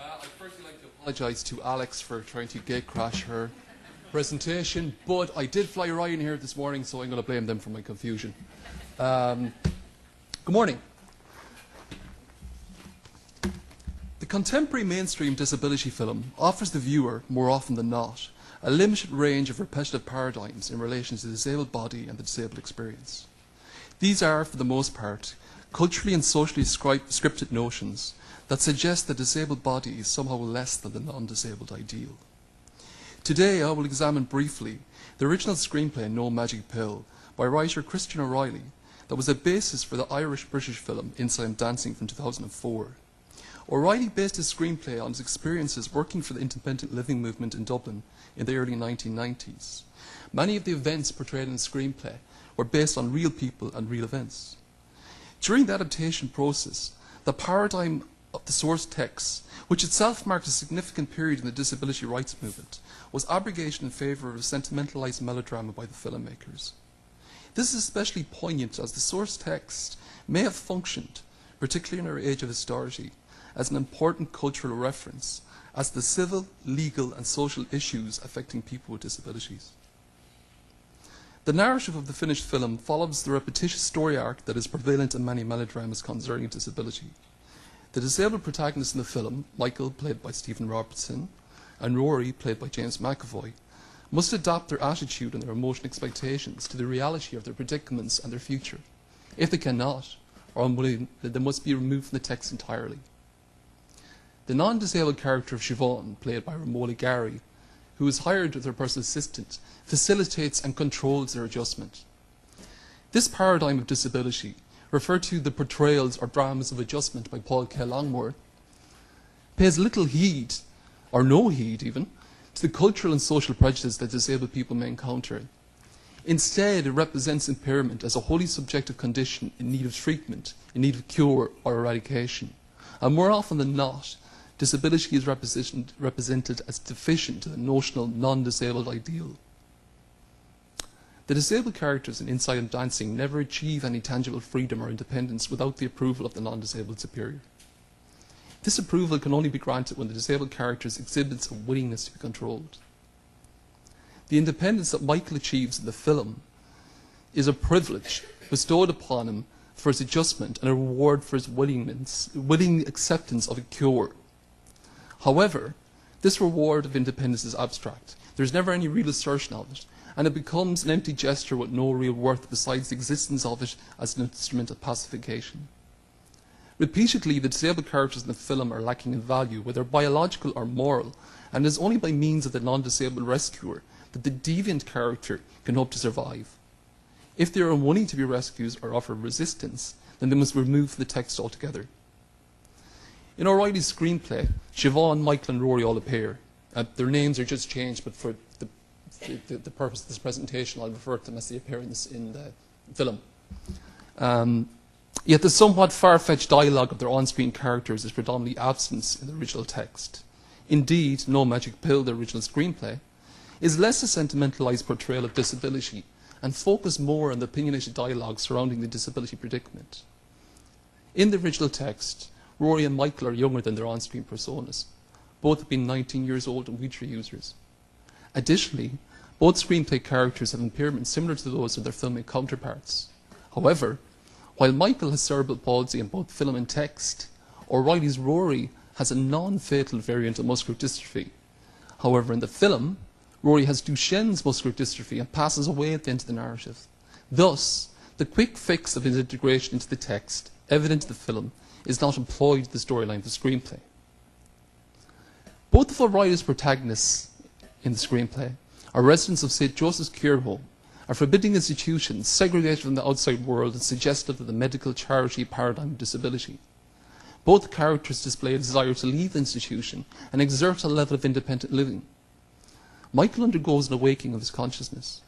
I'd firstly like to apologise to Alex for trying to gate crash her presentation, but I did fly Ryan here this morning, so I'm going to blame them for my confusion. Good morning. The contemporary mainstream disability film offers the viewer, more often than not, a limited range of repetitive paradigms in relation to the disabled body and the disabled experience. These are, for the most part, culturally and socially scripted notions that suggest the disabled body is somehow less than the non-disabled ideal. Today I will examine briefly the original screenplay No Magic Pill by writer Christian O'Reilly that was a basis for the Irish-British film Inside Dancing from 2004. O'Reilly based his screenplay on his experiences working for the independent living movement in Dublin in the early 1990s. Many of the events portrayed in the screenplay were based on real people and real events. During the adaptation process, the paradigm of the source text, which itself marked a significant period in the disability rights movement, was abrogated in favour of a sentimentalised melodrama by the filmmakers. This is especially poignant as the source text may have functioned, particularly in our age of austerity, as an important cultural reference as to the civil, legal and social issues affecting people with disabilities. The narrative of the finished film follows the repetitious story arc that is prevalent in many melodramas concerning disability. The disabled protagonists in the film, Michael, played by Stephen Robertson, and Rory, played by James McAvoy, must adapt their attitude and their emotional expectations to the reality of their predicaments and their future. If they cannot, or unwilling, then they must be removed from the text entirely. The non-disabled character of Siobhan, played by Romola Gary, who is hired as her personal assistant, facilitates and controls their adjustment. This paradigm of disability, referred to the portrayals or dramas of adjustment by Paul K. Longmore, pays little heed, or no heed even, to the cultural and social prejudice that disabled people may encounter. Instead, it represents impairment as a wholly subjective condition in need of treatment, in need of cure or eradication. And more often than not, disability is represented as deficient to the notional non-disabled ideal. The disabled characters in Inside Dancing never achieve any tangible freedom or independence without the approval of the non-disabled superior. This approval can only be granted when the disabled characters exhibits a willingness to be controlled. The independence that Michael achieves in the film is a privilege bestowed upon him for his adjustment and a reward for his willing acceptance of a cure. However, this reward of independence is abstract. There is never any real assertion of it, and it becomes an empty gesture with no real worth besides the existence of it as an instrument of pacification. Repeatedly, the disabled characters in the film are lacking in value, whether biological or moral, and it is only by means of the non-disabled rescuer that the deviant character can hope to survive. If they are unwilling to be rescued or offer resistance, then they must be removed from the text altogether. In O'Reilly's screenplay, Siobhan, Michael and Rory all appear. Their names are just changed, but for the purpose of this presentation, I'll refer to them as the appearance in the film. Yet the somewhat far-fetched dialogue of their on-screen characters is predominantly absent in the original text. Indeed, No Magic Pill, the original screenplay, is less a sentimentalised portrayal of disability and focused more on the opinionated dialogue surrounding the disability predicament. In the original text, Rory and Michael are younger than their on-screen personas. Both have been 19 years old and wheelchair users. Additionally, both screenplay characters have impairments similar to those of their filmic counterparts. However, while Michael has cerebral palsy in both film and text, O'Reilly's Rory has a non-fatal variant of muscular dystrophy. However, in the film, Rory has Duchenne's muscular dystrophy and passes away at the end of the narrative. Thus, the quick fix of his integration into the text, evident in the film, is not employed in the storyline of the screenplay. Both of O'Reilly's protagonists in the screenplay are residents of St. Joseph's Care Home, a forbidding institution segregated from the outside world and suggestive of the medical charity paradigm of disability. Both characters display a desire to leave the institution and exert a level of independent living. Michael undergoes an awakening of his consciousness.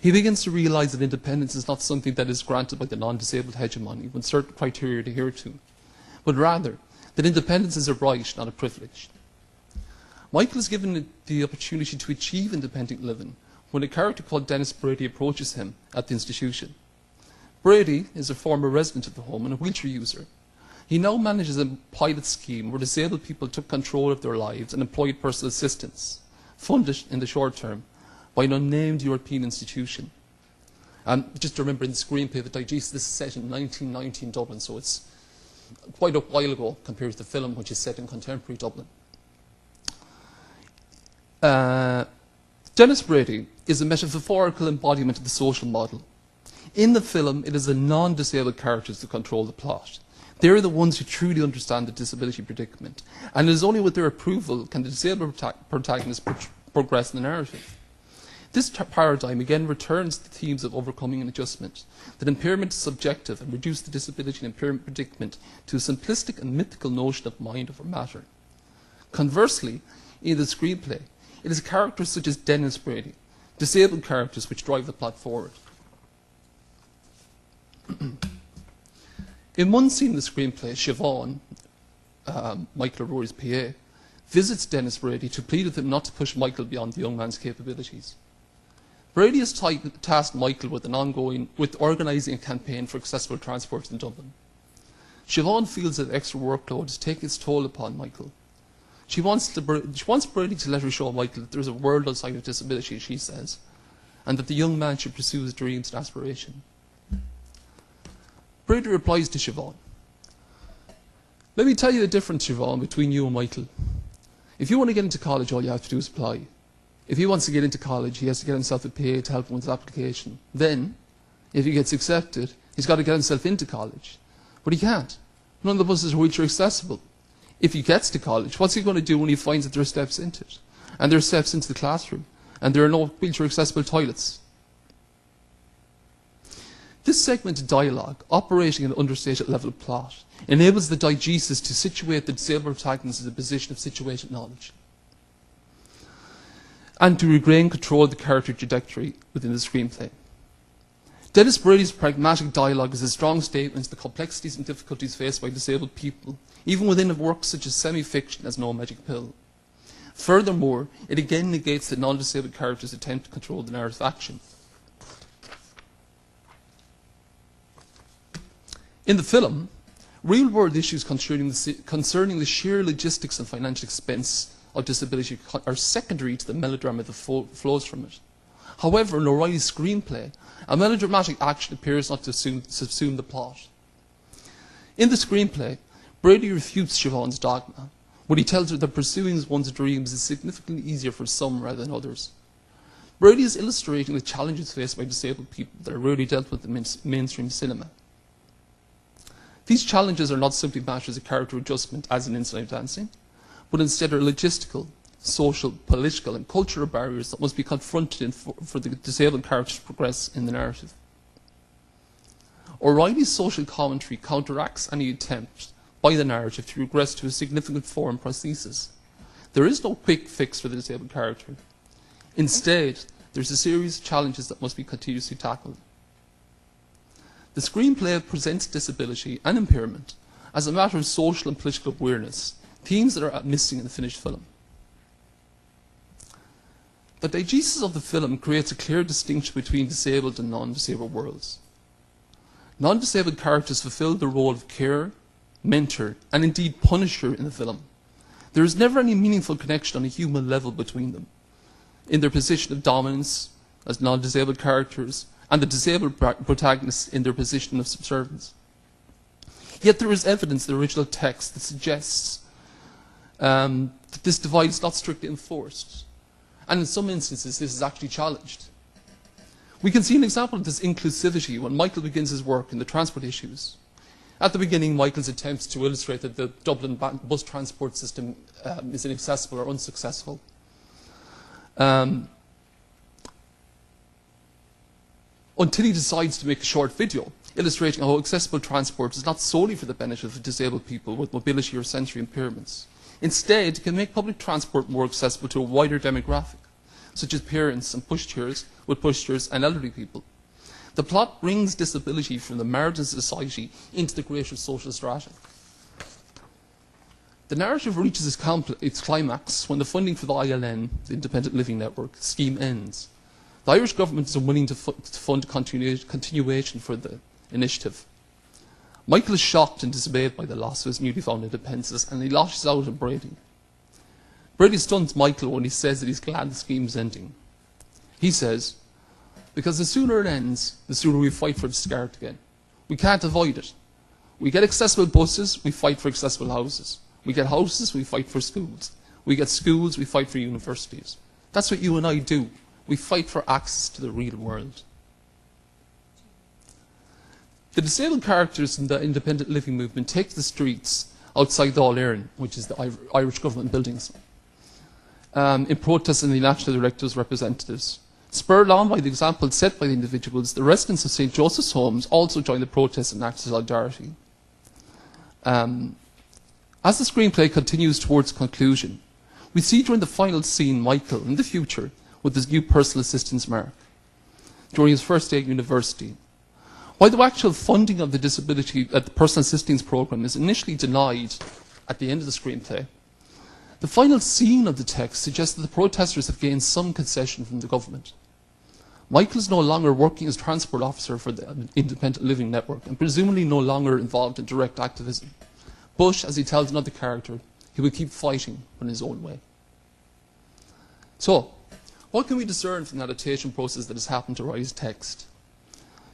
He begins to realise that independence is not something that is granted by the non-disabled hegemony when certain criteria are adhered to, but rather that independence is a right, not a privilege. Michael is given the opportunity to achieve independent living when a character called Dennis Brady approaches him at the institution. Brady is a former resident of the home and a wheelchair user. He now manages a pilot scheme where disabled people took control of their lives and employed personal assistants, funded in the short term by an unnamed European institution. Just to remember in the screenplay that Diegesis, this is set in 1990 in Dublin, so it's quite a while ago compared to the film, which is set in contemporary Dublin. Dennis Brady is a metaphorical embodiment of the social model. In the film, it is the non-disabled characters that control the plot. They're the ones who truly understand the disability predicament, and it is only with their approval can the disabled protagonist progress in the narrative. This paradigm again returns to the themes of overcoming and adjustment, that impairment is subjective, and reduce the disability and impairment predicament to a simplistic and mythical notion of mind over matter. Conversely, in the screenplay, it is characters such as Dennis Brady, disabled characters, which drive the plot forward. In one scene in the screenplay, Siobhan, Michael O'Rourke's PA, visits Dennis Brady to plead with him not to push Michael beyond the young man's capabilities. Brady has tasked Michael with organising a campaign for accessible transport in Dublin. Siobhan feels that extra workload is taking its toll upon Michael. She wants Brady to let her show Michael that there is a world outside of disability, she says, and that the young man should pursue his dreams and aspiration. Brady replies to Siobhan, "Let me tell you the difference, Siobhan, between you and Michael. If you want to get into college, all you have to do is apply. If he wants to get into college, he has to get himself a PA to help him with his application. Then, if he gets accepted, he's got to get himself into college. But he can't. None of the buses are wheelchair accessible. If he gets to college, what's he going to do when he finds that there are steps into it? And there are steps into the classroom. And there are no wheelchair accessible toilets." This segmented dialogue, operating at an understated level of plot, enables the diegesis to situate the disabled protagonist in a position of situated knowledge, and to regain control of the character trajectory within the screenplay. Dennis Brady's pragmatic dialogue is a strong statement to the complexities and difficulties faced by disabled people, even within a work such as semi-fiction as No Magic Pill. Furthermore, it again negates the non-disabled character's attempt to control the narrative action. In the film, real-world issues concerning the sheer logistics and financial expense of disability are secondary to the melodrama that flows from it. However, in O'Reilly's screenplay, a melodramatic action appears not to subsume the plot. In the screenplay, Brady refutes Siobhan's dogma when he tells her that pursuing one's dreams is significantly easier for some rather than others. Brady is illustrating the challenges faced by disabled people that are rarely dealt with in mainstream cinema. These challenges are not simply matters of character adjustment as in Inside Dancing, but instead are logistical, social, political and cultural barriers that must be confronted for the disabled characters to progress in the narrative. O'Reilly's social commentary counteracts any attempt by the narrative to regress to a significant form prosthesis. There is no quick fix for the disabled character. Instead, there is a series of challenges that must be continuously tackled. The screenplay presents disability and impairment as a matter of social and political awareness, themes that are missing in the finished film. The diegesis of the film creates a clear distinction between disabled and non-disabled worlds. Non-disabled characters fulfill the role of carer, mentor, and indeed punisher in the film. There is never any meaningful connection on a human level between them, in their position of dominance as non-disabled characters, and the disabled protagonists in their position of subservience. Yet there is evidence in the original text that suggests that this divide is not strictly enforced, and in some instances this is actually challenged. We can see an example of this inclusivity when Michael begins his work in the transport issues. At the beginning, Michael's attempts to illustrate that the Dublin bus transport system is inaccessible or unsuccessful. Until he decides to make a short video illustrating how accessible transport is not solely for the benefit of disabled people with mobility or sensory impairments. Instead, it can make public transport more accessible to a wider demographic, such as parents and pushchairs and elderly people. The plot brings disability from the margins of society into the greater social strata. The narrative reaches its climax when the funding for the ILN, the Independent Living Network, scheme ends. The Irish government is unwilling to fund continuation for the initiative. Michael is shocked and dismayed by the loss of his newly found independence, and he lashes out at Brady. Brady stuns Michael when he says that he's glad the scheme is ending. He says, because the sooner it ends, the sooner we fight for it to start again. We can't avoid it. We get accessible buses, we fight for accessible houses. We get houses, we fight for schools. We get schools, we fight for universities. That's what you and I do. We fight for access to the real world. The disabled characters in the independent living movement take to the streets outside the All Ireland, which is the Irish government buildings, in protest in the National Directors' representatives. Spurred on by the example set by the individuals, the residents of St. Joseph's Homes also joined the protest and acted solidarity. As the screenplay continues towards conclusion, we see during the final scene Michael, in the future, with his new personal assistance Mark, during his first day at university. While the actual funding of the personal assistance program is initially denied at the end of the screenplay, the final scene of the text suggests that the protesters have gained some concession from the government. Michael is no longer working as transport officer for the Independent Living Network and presumably no longer involved in direct activism. But, as he tells another character, he will keep fighting in his own way. So, what can we discern from the adaptation process that has happened to Rise text?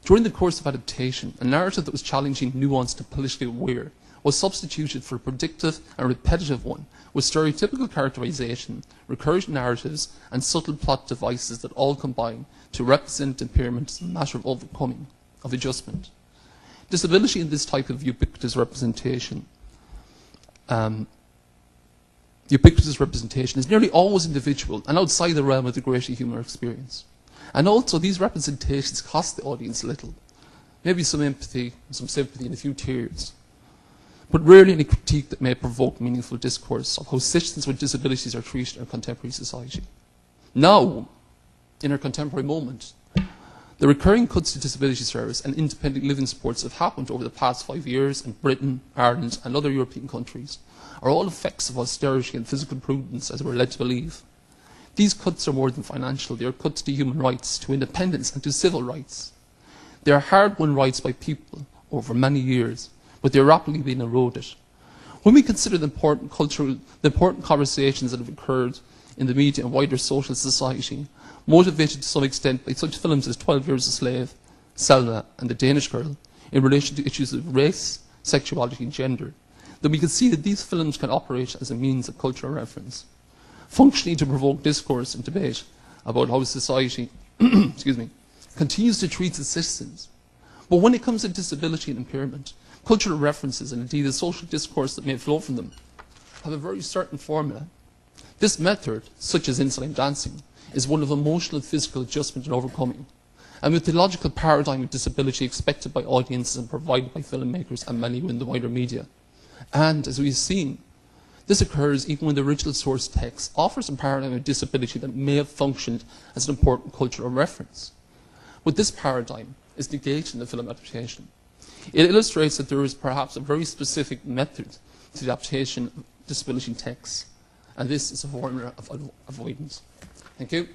During the course of adaptation, a narrative that was challenging, nuanced, and politically aware was substituted for a predictive and repetitive one with stereotypical characterization, recurrent narratives, and subtle plot devices that all combine to represent impairment as a matter of overcoming, of adjustment. Disability in this type of ubiquitous representation is nearly always individual and outside the realm of the greater human experience. And also, these representations cost the audience little. Maybe some empathy, some sympathy, and a few tears. But rarely any critique that may provoke meaningful discourse of how citizens with disabilities are treated in our contemporary society. Now, in our contemporary moment, the recurring cuts to disability service and independent living supports that have happened over the past 5 years in Britain, Ireland, and other European countries are all effects of austerity and physical prudence, as we're led to believe. These cuts are more than financial. They are cuts to human rights, to independence, and to civil rights. They are hard-won rights by people over many years, but they are rapidly being eroded. When we consider the important conversations that have occurred in the media and wider social society, motivated to some extent by such films as 12 Years a Slave, Selma, and The Danish Girl, in relation to issues of race, sexuality, and gender, then we can see that these films can operate as a means of cultural reference, functioning to provoke discourse and debate about how society continues to treat its citizens. But when it comes to disability and impairment, cultural references and indeed the social discourse that may flow from them have a very certain formula. This method, such as insulin dancing, is one of emotional and physical adjustment and overcoming, and with the logical paradigm of disability expected by audiences and provided by filmmakers and many in the wider media. And, as we've seen, this occurs even when the original source text offers a paradigm of disability that may have functioned as an important cultural reference. But this paradigm is negated in the film adaptation. It illustrates that there is perhaps a very specific method to the adaptation of disability texts, and this is a formula of avoidance. Thank you.